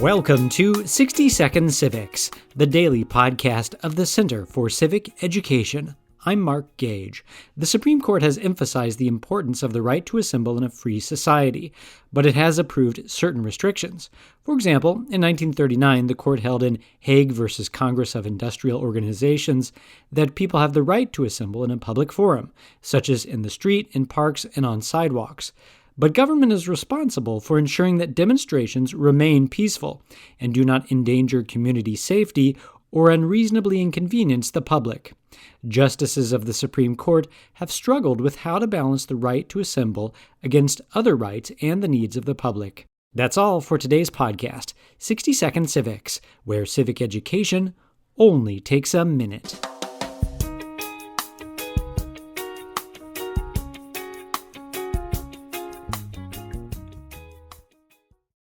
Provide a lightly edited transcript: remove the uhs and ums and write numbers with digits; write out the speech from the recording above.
Welcome to 60 Second Civics, the daily podcast of the Center for Civic Education. I'm Mark Gage. The Supreme Court has emphasized the importance of the right to assemble in a free society, but it has approved certain restrictions. For example, in 1939, the court held in Hague v. Congress of Industrial Organizations that people have the right to assemble in a public forum, such as in the street, in parks, and on sidewalks. But government is responsible for ensuring that demonstrations remain peaceful and do not endanger community safety or unreasonably inconvenience the public. Justices of the Supreme Court have struggled with how to balance the right to assemble against other rights and the needs of the public. That's all for today's podcast, 60 Second Civics, where civic education only takes a minute.